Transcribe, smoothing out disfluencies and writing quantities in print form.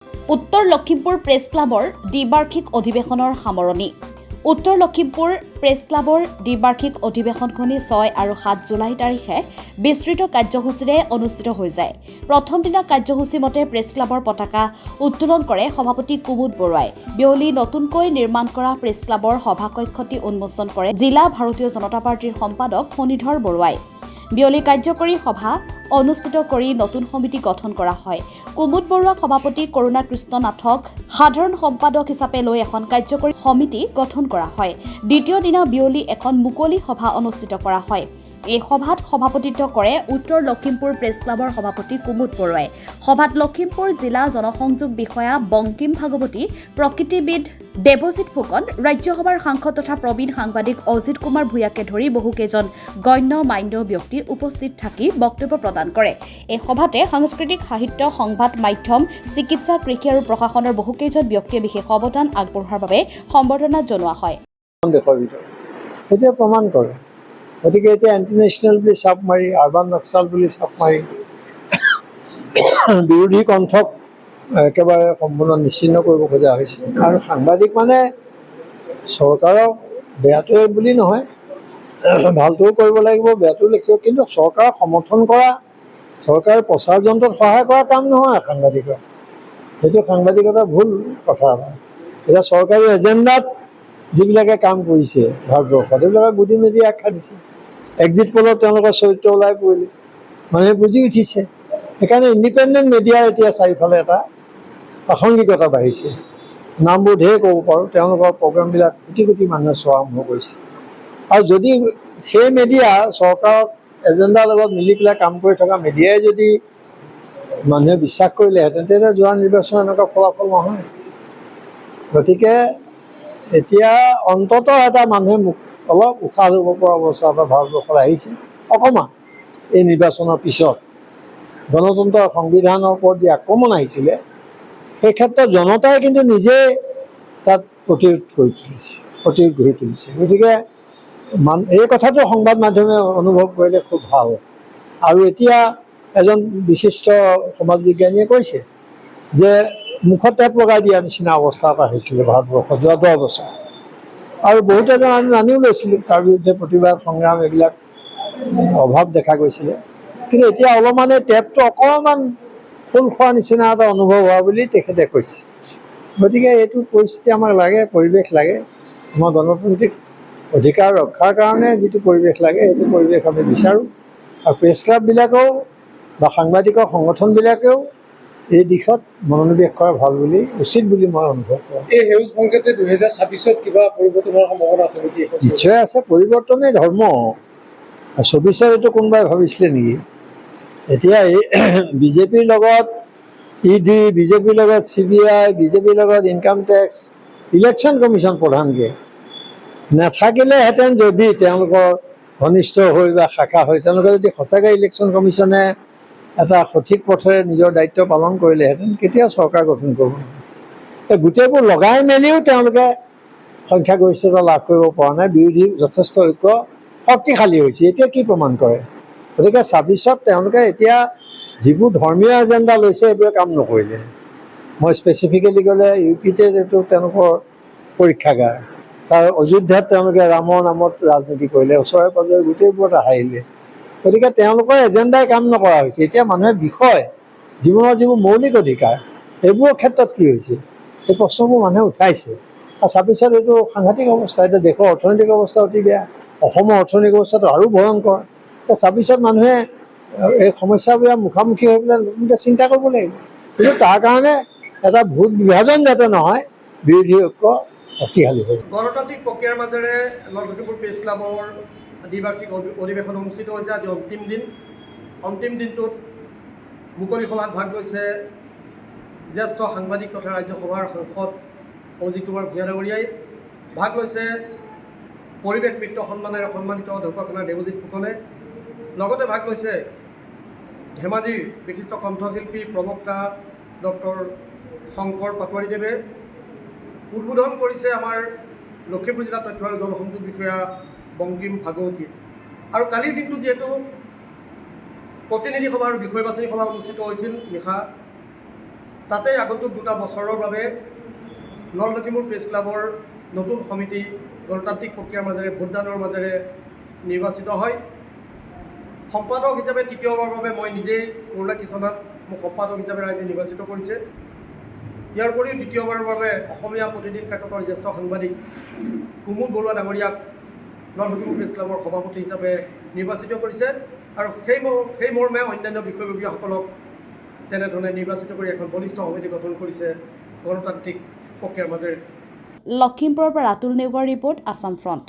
উত্তৰ লখিমপুৰ প্ৰেছ ক্লাবৰ দ্বিবাৰ্ষিক অধিৱেশনৰ সামৰণি। উত্তৰ লখিমপুৰ প্ৰেছ ক্লাবৰ দ্বিবাৰ্ষিক অধিৱেশনখনি 6 আৰু 7 জুলাই তাৰিখে বিস্তৃত কাৰ্যসূচীৰে অনুষ্ঠিত হৈ যায়। প্ৰথম দিনা কাৰ্যসূচী মতে প্ৰেছ ক্লাবৰ পতাকা উত্তোলন কৰে সভাপতি কুমুদ বৰুৱাই। বিয়লি নতুনকৈ নিৰ্মাণ কৰা প্ৰেছ ক্লাবৰ সভাকক্ষটি উন্মোচন কৰে জিলা ভাৰতীয় জনতা পাৰ্টিৰ সম্পাদক ফণীধৰ বৰুৱাই। বিয়লি কাৰ্যকৰী সভা অনুষ্ঠিত কৰি নতুন সমিতি গঠন কৰা হয়। কুমুদ বৰুৱাক সভাপতি কৰুণা কৃষ্ণ নাথক সাধাৰণ সম্পাদক হিচাপে লৈ এখন কাৰ্যকৰী সমিতি গঠন কৰা হয়। দ্বিতীয় দিনা বিয়লি এখন মুকলি সভা অনুষ্ঠিত কৰা হয়। এই সভাত সভাপতিত্ব কৰে উত্তৰ লখিমপুৰ প্ৰেছ ক্লাবৰ সভাপতি কুমুদ বৰুৱাই। সভাত লখিমপুৰ জিলা জনসংযোগ বিষয়া বংকিম ভাগৱতী, প্ৰকৃতিবিদ দেৱজিৎ ফুকন, ৰাজ্যসভাৰ সাংসদ তথা প্ৰবীণ সাংবাদিক অজিত কুমাৰ ভূঞাকে ধৰি বহুকেইজন গণ্য মান্য ব্যক্তি উপস্থিত থাকি বক্তব্য প্ৰদান কৰে। এই সভাতে সাংস্কৃতিক সাহিত্য, সংবাদ মাধ্যম, চিকিৎসা, কৃষি আৰু প্ৰশাসনৰ বহুকেইজন ব্যক্তিয়ে বিশেষ অৱদান আগবঢ়োৱাৰ বাবে সম্বৰ্ধনা জনোৱা হয়। এতিয়া প্ৰমাণ কৰে। গতিকে এতিয়া ইণ্টাৰনেশ্যনেল বুলি চাপ মাৰি, আৰবান নক্সাল বুলি চাপ মাৰি বিৰোধী কণ্ঠক একেবাৰে সম্পূৰ্ণ নিশ্চিন্ন কৰিব খোজা হৈছে। আৰু সাংবাদিক মানে চৰকাৰক বেয়াটোৱে বুলি নহয়, ভালটোও কৰিব লাগিব, বেয়াটোও লিখিব, কিন্তু চৰকাৰক সমৰ্থন কৰা, চৰকাৰৰ প্ৰচাৰ যন্ত্ৰত সহায় কৰা কাম নহয় সাংবাদিকৰ। সেইটো সাংবাদিকতা ভুল কথা এটা। এতিয়া চৰকাৰী এজেণ্ডাত যিবিলাকে কাম কৰিছে ভাৰতবৰ্ষত, সেইবিলাকে গুদি মেদি আখ্যা দিছে। এক্সিট পলত তেওঁলোকৰ চৰিত্ৰ ওলাই পৰিলে, মানুহে বুজি উঠিছে। সেইকাৰণে ইণ্ডিপেণ্ডেণ্ট মিডিয়াৰ এতিয়া চাৰিওফালে এটা প্ৰাসংগিকতা বাঢ়িছে। নামবোৰ ঢেৰ ক'ব পাৰোঁ, তেওঁলোকৰ প্ৰগ্ৰামবিলাক কোটি কোটি মানুহে চোৱা আৰম্ভ কৰিছে। আৰু যদি সেই মিডিয়া চৰকাৰৰ এজেণ্ডাৰ লগত মিলি পেলাই কাম কৰি থকা মিডিয়াই যদি মানুহে বিশ্বাস কৰিলেহেঁতেন, তেতিয়া যোৱা নিৰ্বাচন এনেকুৱা ফলাফল নহয়। গতিকে এতিয়া অন্ততঃ এটা মানুহে অলপ উশাহ ল'ব পৰা অৱস্থা এটা ভাৰতবৰ্ষত আহিছে অকণমান। এই নিৰ্বাচনৰ পিছত গণতন্ত্ৰৰ সংবিধানৰ ওপৰত যি আক্ৰমণ আহিছিলে, সেই ক্ষেত্ৰত জনতাই কিন্তু নিজেই তাত প্ৰতিৰোধ গঢ়ি তুলিছে। গতিকে এই কথাটো সংবাদ মাধ্যমে অনুভৱ কৰিলে খুব ভাল। আৰু এতিয়া এজন বিশিষ্ট সমাজ বিজ্ঞানীয়ে কৈছে যে মুখত টেপ লগাই দিয়াৰ নিচিনা অৱস্থা এটা হৈছিলে ভাৰতবৰ্ষত যোৱা 10 বছৰ। আৰু বহুতে আমি মানিও লৈছিলোঁ, তাৰ বিৰুদ্ধে প্ৰতিবাদ সংগ্ৰাম এইবিলাক অভাৱ দেখা গৈছিলে। কিন্তু এতিয়া অলপমান এই টেপটো অকণমান খোল খোৱা নিচিনা এটা অনুভৱ হোৱা বুলি তেখেতে কৈছে। গতিকে এইটো পৰিস্থিতি আমাক লাগে, পৰিৱেশ লাগে। আমাৰ গণতান্ত্ৰিক অধিকাৰ ৰক্ষাৰ কাৰণে যিটো পৰিৱেশ লাগে, সেইটো পৰিৱেশ আমি বিচাৰোঁ। আৰু প্ৰেছ ক্লাববিলাকেও বা সাংবাদিকৰ সংগঠনবিলাকেও এই দিশত মনোনিৱেশ কৰা ভাল বুলি, উচিত বুলি মই অনুভৱ কৰোঁ। এই সেউজ সংকেতে 2026ত কিবা পৰিৱৰ্তন হোৱাৰ সম্ভাৱনা আছে নেকি? নিশ্চয় আছে, পৰিৱৰ্তনেই ধৰ্ম। 24ত এইটো কোনোবাই ভাবিছিলে নেকি? এতিয়া এই বিজেপিৰ লগত ইডি, বিজেপিৰ লগত CBI, বিজেপিৰ লগত ইনকাম টেক্স, ইলেকশ্যন কমিশ্যন প্ৰধানকৈ নাথাকিলেহেঁতেন, যদি তেওঁলোকৰ ঘনিষ্ঠ হৈ বা শাখা হৈ তেওঁলোকে যদি সঁচাকৈ ইলেকশ্যন কমিশ্যনে এটা সঠিক পথেৰে নিজৰ দায়িত্ব পালন কৰিলেহেঁতেন, কেতিয়াও চৰকাৰ গঠন কৰিব নোৱাৰে। গোটেইবোৰ লগাই মেলিও তেওঁলোকে সংখ্যাগৰিষ্ঠতা লাভ কৰিব পৰা নাই। বিৰোধী যথেষ্ট ঐক্য শক্তিশালী হৈছে। এতিয়া কি প্ৰমাণ কৰে? গতিকে 26ত তেওঁলোকে এতিয়া যিবোৰ ধৰ্মীয় এজেণ্ডা লৈছে, সেইবোৰে কাম নকৰিলে। মই স্পেচিফিকেলি ক'লে UPতে এইটো তেওঁলোকৰ পৰীক্ষাগাৰ। তাৰ অযোধ্যাত তেওঁলোকে ৰামৰ নামত ৰাজনীতি কৰিলে, ওচৰে পাঁজৰে গোটেইবোৰতে হাৰিলে। গতিকে তেওঁলোকৰ এজেণ্ডাই কাম নকৰা হৈছে। এতিয়া মানুহে বিষয়, জীৱনৰ যিবোৰ মৌলিক অধিকাৰ, সেইবোৰৰ ক্ষেত্ৰত কি হৈছে, সেই প্ৰশ্নবোৰ মানুহে উঠাইছে। আৰু 26ত এইটো সাংঘাতিক অৱস্থা। এতিয়া দেশৰ অৰ্থনৈতিক অৱস্থা অতি বেয়া, অসমৰ অৰ্থনৈতিক অৱস্থাটো আৰু ভয়ংকৰ। 26ত মানুহে এই সমস্যাবোৰৰ মুখামুখি হৈ পেলাই নতুনকৈ চিন্তা কৰিব লাগিব। কিন্তু তাৰ কাৰণে এটা ভোট বিভাজন যাতে নহয়, বিৰোধী ঐক্য শক্তিশালী হয়। গণতান্ত্ৰিক প্ৰক্ৰিয়াৰ মাজেৰে লখিমপুৰ প্ৰেছ ক্লাবৰ দ্বিবাৰ্ষিক অধিৱেশন অনুষ্ঠিত হৈছে। আজি অন্তিম দিন। অন্তিম দিনটোত মুকলি সভাত ভাগ লৈছে জ্যেষ্ঠ সাংবাদিক তথা ৰাজ্যসভাৰ সাংসদ অজিত কুমাৰ ভূঞা ডাঙৰীয়াই। ভাগ লৈছে পৰিৱেশ মিত্ৰ সন্মানেৰে সন্মানিত অধ্যক্ষ খানা দেৱজিৎ ফুকনে। লগতে ভাগ লৈছে ধেমাজিৰ বিশিষ্ট কণ্ঠশিল্পী প্ৰবক্তা ডক্টৰ শংকৰ পাটোৱাৰীদেৱে। উদ্বোধন কৰিছে আমাৰ লখিমপুৰ জিলা তথ্য আৰু জনসংযোগ বিষয়া বংকিম ভাগৱতী। আৰু কালিৰ দিনটো যিহেতু প্ৰতিনিধি সভা আৰু বিষয় বাছনি সভা অনুষ্ঠিত হৈছিল নিশা, তাতে আগন্তুক 2 বছৰৰ বাবে নৰ্থ লখিমপুৰ প্ৰেছ ক্লাবৰ নতুন সমিতি গণতান্ত্ৰিক প্ৰক্ৰিয়াৰ মাজেৰে ভোটদানৰ মাজেৰে নিৰ্বাচিত হয়। সম্পাদক হিচাপে তৃতীয়বাৰৰ বাবে মই নিজেই কৰোণা কিচনত মোক সম্পাদক হিচাপে ৰাইজে নিৰ্বাচিত কৰিছে। ইয়াৰ উপৰিও দ্বিতীয়বাৰৰ বাবে অসমীয়া প্ৰতিদিন কাকতৰ জ্যেষ্ঠ সাংবাদিক কুমুদ বৰুৱা ডাঙৰীয়াক নৰ্থ লখিমপুৰ প্ৰেছ ক্লাবৰ সভাপতি হিচাপে নিৰ্বাচিত কৰিছে আৰু সেই মৰ্মে অন্যান্য বিষয়ববীয়াসকলক তেনেধৰণে নিৰ্বাচিত কৰি এখন বলিষ্ঠ সমিতি গঠন কৰিছে গণতান্ত্ৰিক প্ৰক্ৰিয়াৰ মাজেৰে। লখিমপুৰৰ পৰা ৰাতুল নেওগৰ ৰিপৰ্ট, আছাম ফ্ৰণ্ট।